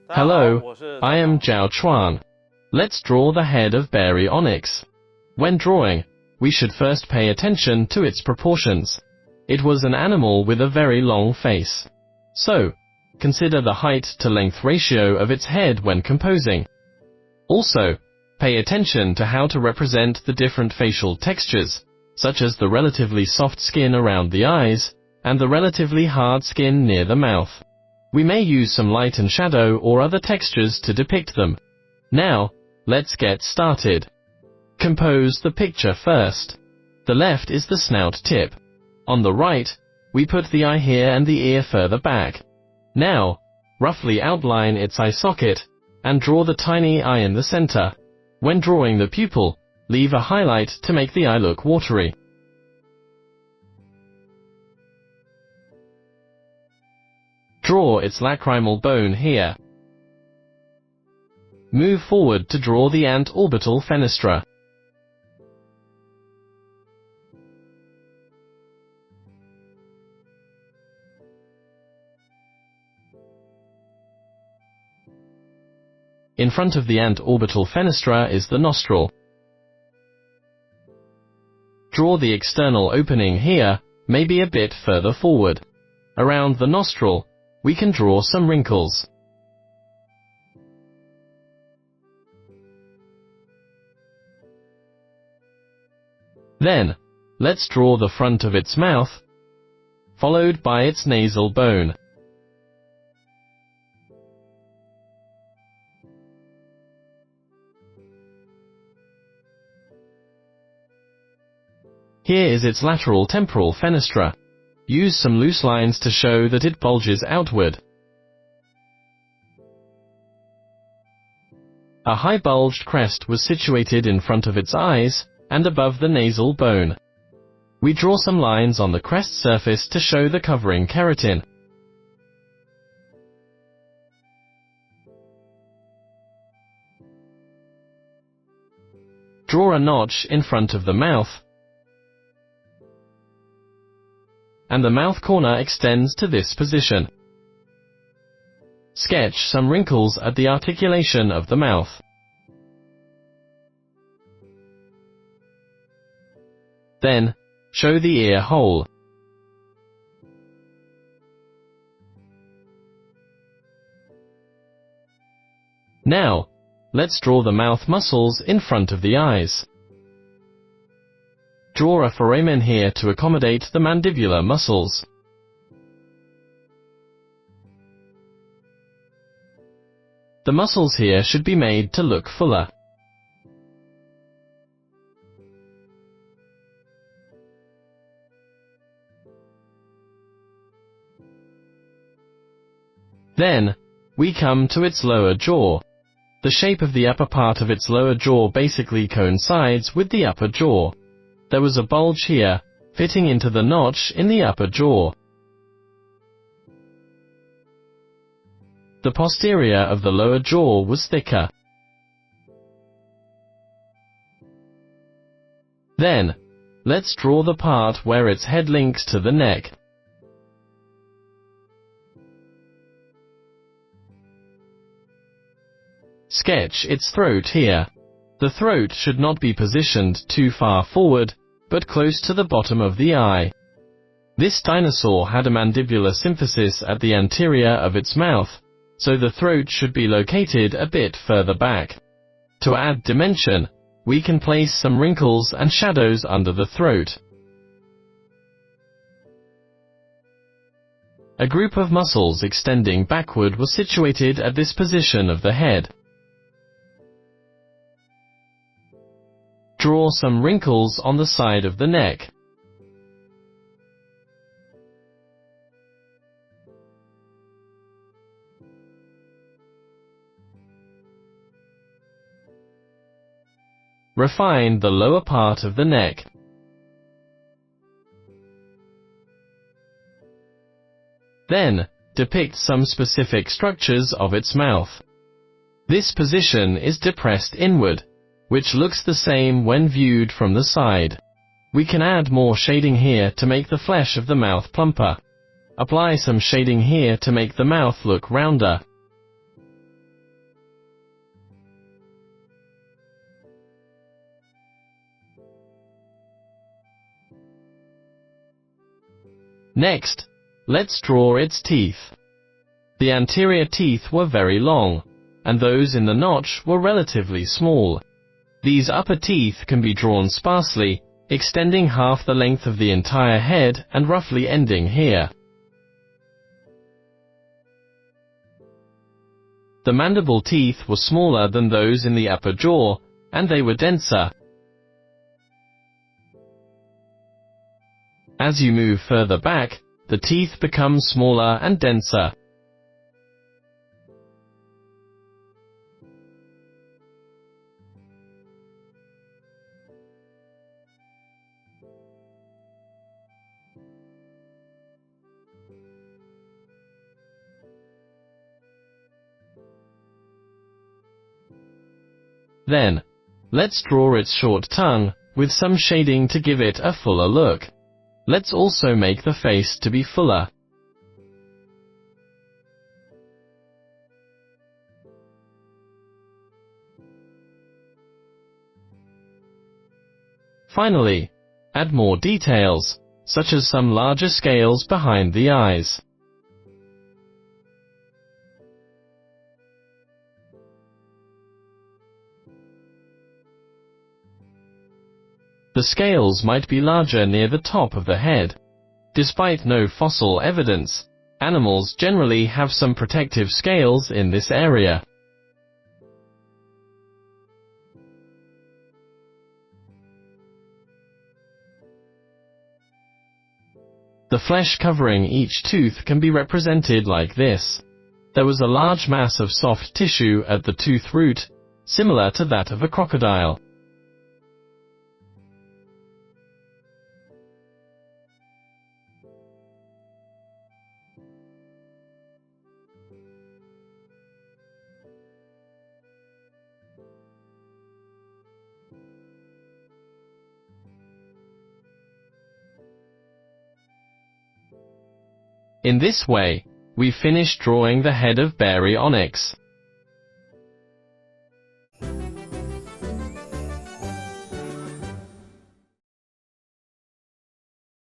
Hello, I am Chuang. Let's draw the head of Baryonyx. When drawing, we should first pay attention to its proportions. It was an animal with a very long face. So, consider the height to length ratio of its head when composing. Also, pay attention to how to represent the different facial textures, such as the relatively soft skin around the eyes, and the relatively hard skin near the mouth. We may use some light and shadow or other textures to depict them. Now, let's get started. Compose the picture first. The left is the snout tip. On the right, we put the eye here and the ear further back. Now, roughly outline its eye socket, and draw the tiny eye in the center. When drawing the pupil, leave a highlight to make the eye look watery. Draw its lacrimal bone here. Move forward to draw the ant-orbital fenestra. In front of the ant-orbital fenestra is the nostril. Draw the external opening here, maybe a bit further forward. Around the nostril, we can draw some wrinkles. Then, let's draw the front of its mouth, followed by its nasal bone. Here is its lateral temporal fenestra. Use some loose lines to show that it bulges outward. A high bulged crest was situated in front of its eyes, and above the nasal bone. We draw some lines on the crest surface to show the covering keratin. Draw a notch in front of the mouth, and the mouth corner extends to this position. Sketch some wrinkles at the articulation of the mouth. Then, show the ear hole. Now, let's draw the mouth muscles in front of the eyes. Draw a foramen here to accommodate the mandibular muscles. The muscles here should be made to look fuller. Then, we come to its lower jaw. The shape of the upper part of its lower jaw basically coincides with the upper jaw. There was a bulge here, fitting into the notch in the upper jaw. The posterior of the lower jaw was thicker. Then, let's draw the part where its head links to the neck. Sketch its throat here. The throat should not be positioned too far forward, but close to the bottom of the eye. This dinosaur had a mandibular symphysis at the anterior of its mouth, so the throat should be located a bit further back. To add dimension, we can place some wrinkles and shadows under the throat. A group of muscles extending backward was situated at this position of the head. Draw some wrinkles on the side of the neck. Refine the lower part of the neck. Then, depict some specific structures of its mouth. This position is depressed inward, which looks the same when viewed from the side. We can add more shading here to make the flesh of the mouth plumper. Apply some shading here to make the mouth look rounder. Next, let's draw its teeth. The anterior teeth were very long, and those in the notch were relatively small. These upper teeth can be drawn sparsely, extending half the length of the entire head and roughly ending here. The mandible teeth were smaller than those in the upper jaw, and they were denser. As you move further back, the teeth become smaller and denser. Then, let's draw its short tongue, with some shading to give it a fuller look. Let's also make the face to be fuller. Finally, add more details, such as some larger scales behind the eyes. The scales might be larger near the top of the head. Despite no fossil evidence, animals generally have some protective scales in this area. The flesh covering each tooth can be represented like this. There was a large mass of soft tissue at the tooth root, similar to that of a crocodile. In this way, we finished drawing the head of Baryonyx.